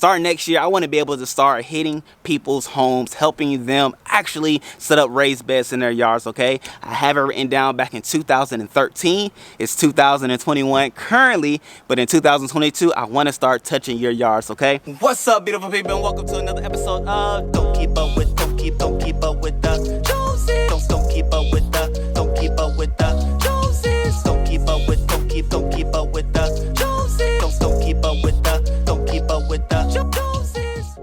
starting next year, I want to be able to start hitting people's homes, helping them actually set up raised beds in their yards, okay? I have it written down back in 2013. It's 2021 currently, but in 2022, I want to start touching your yards, okay? What's up, beautiful people, and welcome to another episode of Don't Keep Up With the Joneses. Don't keep up with the Joneses. Don't keep up with the Joneses. Don't keep up with the Joneses. Don't keep up with the Joneses.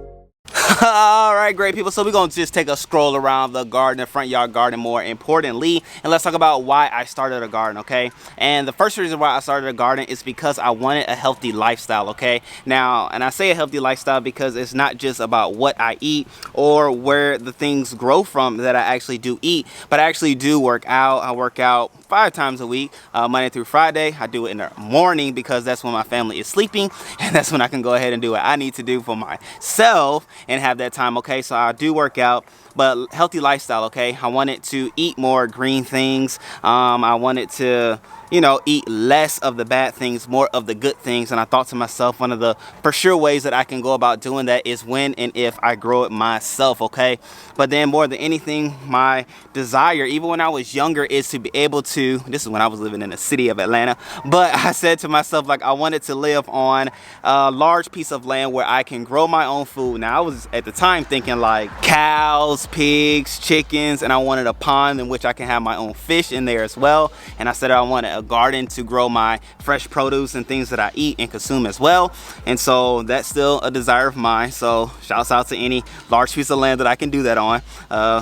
All right, great people. So we're going to just take a stroll around the garden, the front yard garden more importantly, and let's talk about why I started a garden, okay? And the first reason why I started a garden is because I wanted a healthy lifestyle, okay? Now, and I say a healthy lifestyle because it's not just about what I eat or where the things grow from that I actually do eat, but I actually do work out. I work out 5 times a week, Monday through Friday. I do it in the morning because that's when my family is sleeping, and that's when I can go ahead and do what I need to do for myself and have that time, okay? So I do work out, but healthy lifestyle, okay? I wanted to eat more green things. I wanted to, eat less of the bad things, more of the good things. And I thought to myself, one of the for sure ways that I can go about doing that is when and if I grow it myself, okay? But then more than anything, my desire, even when I was younger, is to be able to, this is when I was living in the city of Atlanta, but I said to myself, like, I wanted to live on a large piece of land where I can grow my own food. Now, I was at the time thinking like cows, pigs, chickens, and I wanted a pond in which I can have my own fish in there as well. And I said I wanted a garden to grow my fresh produce and things that I eat and consume as well. And so that's still a desire of mine. So shouts out to any large piece of land that I can do that on.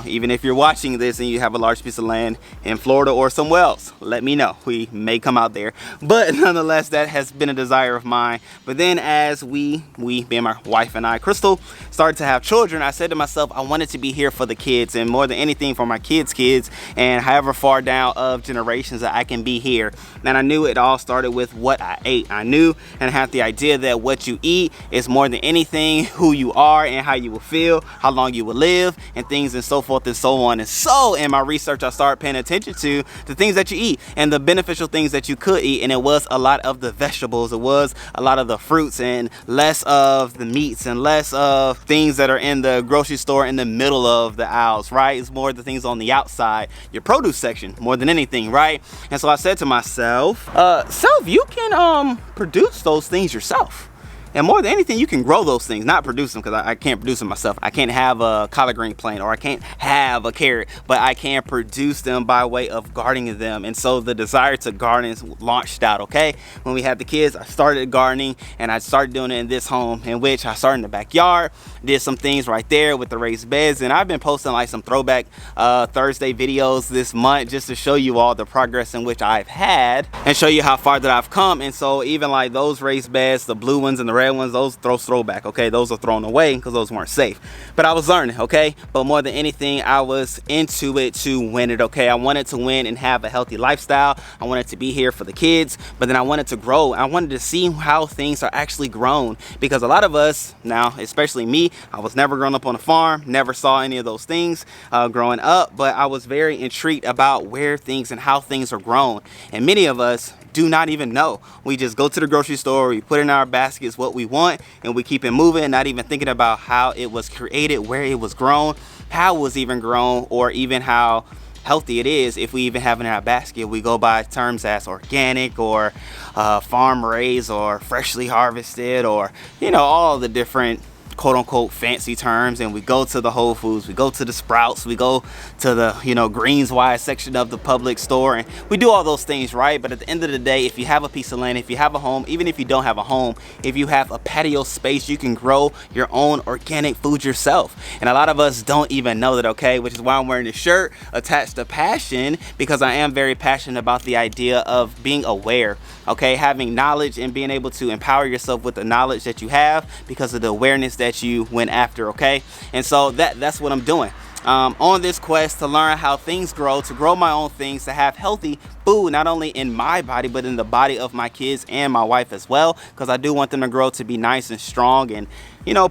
Even if you're watching this and you have a large piece of land in Florida or somewhere else, let me know. We may come out there. But nonetheless, that has been a desire of mine. But then as we being my wife and I, Crystal, started to have children, I said to myself, I wanted to be here for the kids, and more than anything for my kids' kids, and however far down of generations that I can be here. And I knew it all started with what I ate. I knew and had the idea that what you eat is more than anything who you are and how you will feel, how long you will live, and things and so forth and so on. And so in my research, I started paying attention to the things that you eat and the beneficial things that you could eat. And it was a lot of the vegetables, it was a lot of the fruits, and less of the meats, and less of things that are in the grocery store in the middle of the aisles, right? It's more the things on the outside, your produce section, more than anything, right? And so I said to myself, you can produce those things yourself. And more than anything, you can grow those things, not produce them, because I can't produce them myself. I can't have a collard green plant, or I can't have a carrot, but I can produce them by way of gardening them. And so the desire to garden is launched out, okay? When we had the kids, I started gardening, and I started doing it in this home, in which I started in the backyard, did some things right there with the raised beds, and I've been posting like some throwback Thursday videos this month just to show you all the progress in which I've had and show you how far that I've come. And so even like those raised beds, the blue ones and the red ones, those throwback, okay? Those are thrown away because those weren't safe. But I was learning, okay? But more than anything, I was into it to win it, okay? I wanted to win and have a healthy lifestyle. I wanted to be here for the kids, but then I wanted to grow. I wanted to see how things are actually grown, because a lot of us now, especially me, I was never grown up on a farm, never saw any of those things growing up, but I was very intrigued about where things and how things are grown. And many of us do not even know. We just go to the grocery store, we put in our baskets what we want, and we keep it moving, not even thinking about how it was created, where it was grown, how it was even grown, or even how healthy it is. If we even have it in our basket, we go by terms as organic or farm raised or freshly harvested, or all the different quote-unquote fancy terms. And we go to the Whole Foods, we go to the Sprouts, we go to the Greens Wise section of the Publix store, and we do all those things, right? But at the end of the day, if you have a piece of land, if you have a home, even if you don't have a home, if you have a patio space, you can grow your own organic food yourself. And a lot of us don't even know that, okay? Which is why I'm wearing this shirt attached to passion, because I am very passionate about the idea of being aware, okay? Having knowledge and being able to empower yourself with the knowledge that you have because of the awareness that you went after, okay? And so that's what I'm doing. On this quest to learn how things grow, to grow my own things, to have healthy food, not only in my body, but in the body of my kids and my wife as well, because I do want them to grow to be nice and strong and,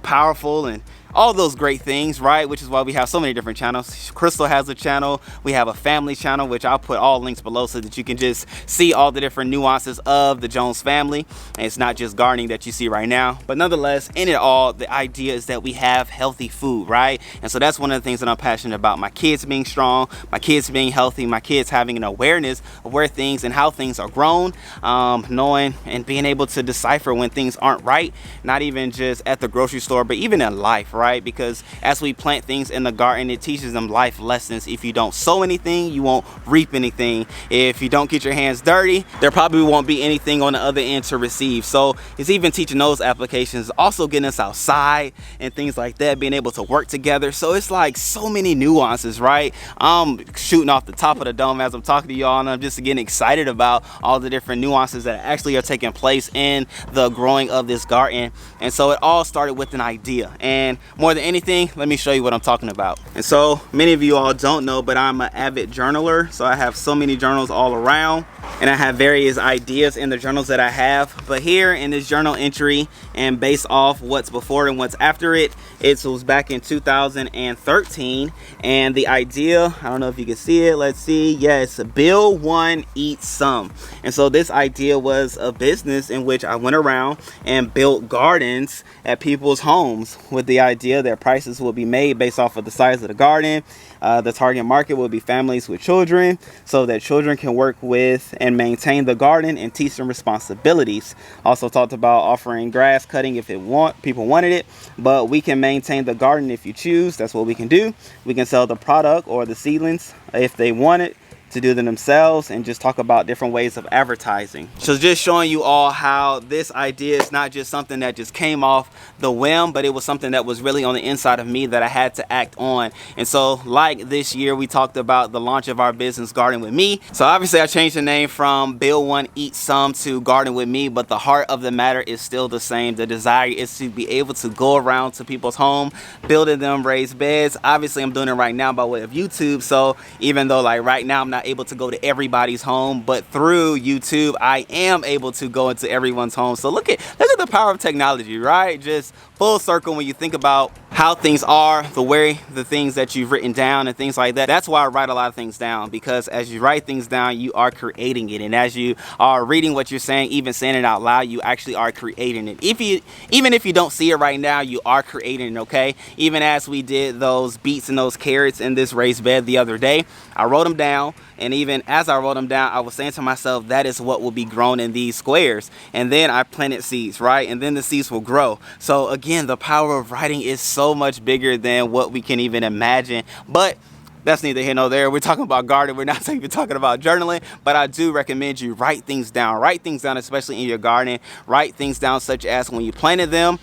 powerful and all those great things, right? Which is why we have so many different channels. Crystal has a channel, we have a family channel, which I'll put all links below so that you can just see all the different nuances of the Jones family. And it's not just gardening that you see right now, but nonetheless, in it all, the idea is that we have healthy food, right? And so that's one of the things that I'm passionate about. My kids being strong, my kids being healthy, my kids having an awareness of where things and how things are grown, knowing and being able to decipher when things aren't right, not even just at the grocery store, but even in life, right? Because as we plant things in the garden, it teaches them life lessons. If you don't sow anything, you won't reap anything. If you don't get your hands dirty, there probably won't be anything on the other end to receive. So it's even teaching those applications, also getting us outside and things like that, being able to work together. So it's like so many nuances, right? I'm shooting off the top of the dome as I'm talking to y'all, and I'm just getting excited about all the different nuances that actually are taking place in the growing of this garden. And so it all started with an idea, and more than anything, let me show you what I'm talking about. And so many of you all don't know, but I'm an avid journaler, so I have so many journals all around, and I have various ideas in the journals that I have. But here in this journal entry, and based off what's before and what's after it, it was back in 2013, and the idea, I don't know if you can see it, let's see, yes, build one, eat some. And so this idea was a business in which I went around and built gardens at people's homes with the idea that prices will be made based off of the size of the garden. The target market will be families with children, so that children can work with and maintain the garden and teach them responsibilities. Also talked about offering grass cutting if people wanted it, but we can maintain the garden if you choose. That's what we can do. We can sell the product or the seedlings if they want it to do them themselves, and just talk about different ways of advertising. So just showing you all how this idea is not just something that just came off the whim, but it was something that was really on the inside of me that I had to act on. And so like this year, we talked about the launch of our business, Garden With Me. So obviously I changed the name from Build One, Eat Some to Garden With Me, but the heart of the matter is still the same. The desire is to be able to go around to people's home, building them raised beds. Obviously I'm doing it right now by way of YouTube. So even though like right now I'm not able to go to everybody's home, but through YouTube I am able to go into everyone's home. So look at the power of technology, right? Just full circle when you think about how things are, the way the things that you've written down and things like that. That's why I write a lot of things down, because as you write things down, you are creating it. And as you are reading what you're saying, even saying it out loud, you actually are creating it. Even if you don't see it right now, you are creating it, okay? Even as we did those beets and those carrots in this raised bed the other day, I wrote them down. And even as I wrote them down, I was saying to myself, that is what will be grown in these squares. And then I planted seeds, right? And then the seeds will grow. So again, the power of writing is so much bigger than what we can even imagine. But that's neither here nor there. We're talking about gardening. We're not even talking about journaling, but I do recommend you write things down. Write things down, especially in your garden. Write things down such as when you planted them,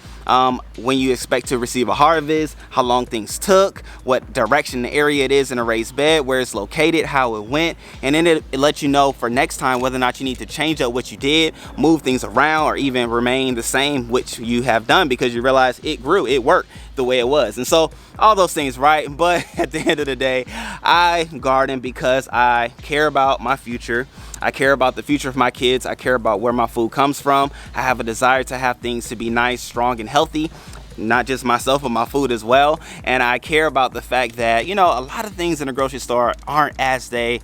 when you expect to receive a harvest, how long things took, what direction the area it is in a raised bed, where it's located, how it went, and then it lets you know for next time whether or not you need to change up what you did, move things around, or even remain the same, which you have done, because you realize it grew, it worked the way it was. And so all those things, right? But at the end of the day, I garden because I care about my future. I care about the future of my kids. I care about where my food comes from. I have a desire to have things to be nice, strong, and healthy. Not just myself, but my food as well. And I care about the fact that, you know, a lot of things in the grocery store aren't as they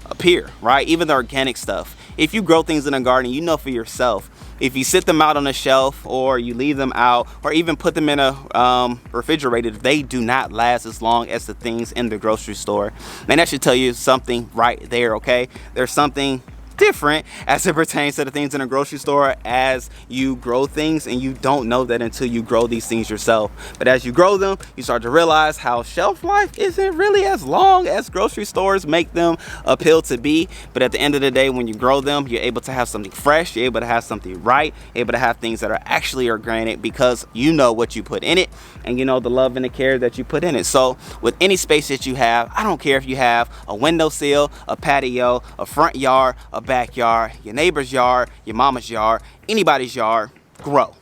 appear, right? Even the organic stuff. If you grow things in a garden, you know for yourself, if you sit them out on a shelf or you leave them out or even put them in a refrigerator, they do not last as long as the things in the grocery store. And that should tell you something right there, okay? There's something different as it pertains to the things in a grocery store as you grow things, and you don't know that until you grow these things yourself. But as you grow them, you start to realize how shelf life isn't really as long as grocery stores make them appeal to be. But at the end of the day, when you grow them, you're able to have something fresh, you're able to have something right, able to have things that are actually organic, because you know what you put in it and you know the love and the care that you put in it. So with any space that you have, I don't care if you have a windowsill, a patio, a front yard, a backyard, your neighbor's yard, your mama's yard, anybody's yard, grow.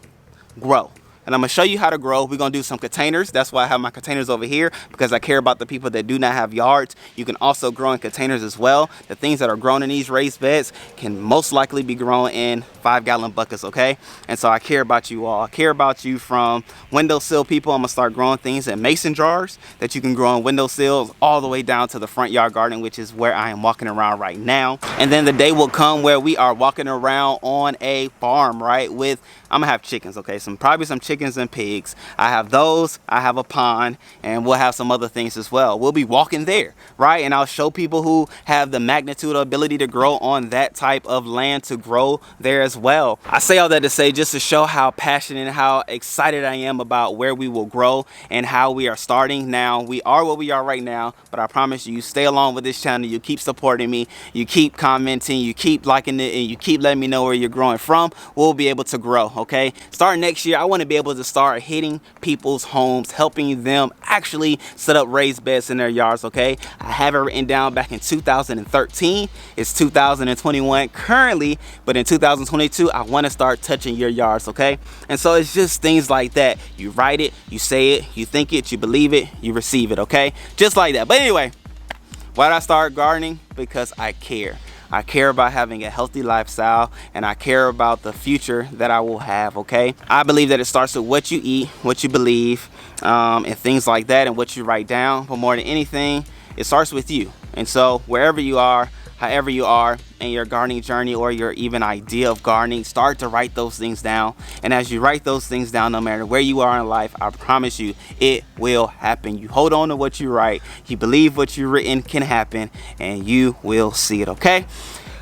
and I'm gonna show you how to grow. We're gonna do some containers. That's why I have my containers over here, because I care about the people that do not have yards. You can also grow in containers as well. The things that are grown in these raised beds can most likely be grown in 5-gallon buckets, okay? And so I care about you all. I care about you from windowsill people. I'm gonna start growing things in mason jars that you can grow in windowsills, all the way down to the front yard garden, which is where I am walking around right now. And then the day will come where we are walking around on a farm, right? With, I'm gonna have chickens, okay? Probably some chickens and pigs. I have those, I have a pond, and we'll have some other things as well. We'll be walking there, right? And I'll show people who have the magnitude or ability to grow on that type of land to grow there as well. I say all that to say, just to show how passionate and how excited I am about where we will grow and how we are starting now. We are what we are right now, but I promise you, stay along with this channel. You keep supporting me, you keep commenting, you keep liking it, and you keep letting me know where you're growing from. We'll be able to grow, okay? Starting next year, I want to be able to start hitting people's homes, helping them actually set up raised beds in their yards, okay? I have it written down back in 2013. It's 2021 currently, but in 2022, I want to start touching your yards, okay? And so it's just things like that. You write it, you say it, you think it, you believe it, you receive it, okay? Just like that. But anyway, why did I start gardening? Because I care. I care about having a healthy lifestyle, and I care about the future that I will have, okay? I believe that it starts with what you eat, what you believe, and things like that, and what you write down. But more than anything, it starts with you. And so wherever you are, however you are in your gardening journey, or your even idea of gardening, start to write those things down. And as you write those things down, no matter where you are in life, I promise you it will happen. You hold on to what you write, you believe what you've written can happen, and you will see it, okay?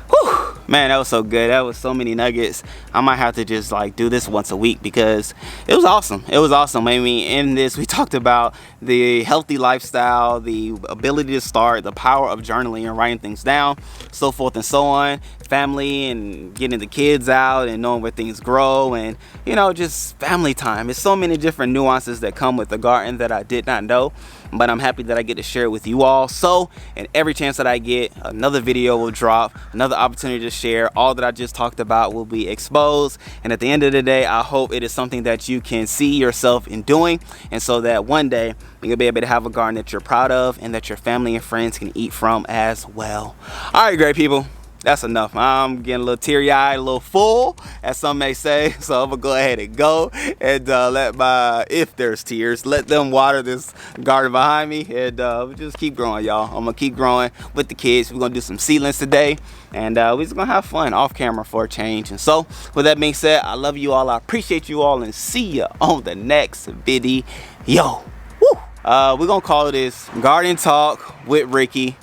Whew. Man, that was so good. That was so many nuggets. I might have to just like do this once a week, because it was awesome. It was awesome. I mean, in this, we talked about the healthy lifestyle, the ability to start, the power of journaling and writing things down, so forth and so on, family and getting the kids out and knowing where things grow, and, you know, just family time. It's so many different nuances that come with the garden that I did not know, but I'm happy that I get to share it with you all. So, and every chance that I get, another video will drop, another opportunity to share. All that I just talked about will be exposed, and at the end of the day, I hope it is something that you can see yourself in doing, and so that one day you'll be able to have a garden that you're proud of and that your family and friends can eat from as well. All right, great people, that's enough. I'm getting a little teary-eyed, a little full, as some may say. So I'm gonna go ahead and go and let my, if there's tears, let them water this garden behind me, and just keep growing, y'all. I'm gonna keep growing with the kids. We're gonna do some seedlings today, and we're just gonna have fun off camera for a change. And so with that being said, I love you all, I appreciate you all, and see ya on the next video. Woo! We're gonna call this Garden Talk with Ricky.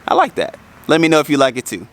I like that. Let me know if you like it too.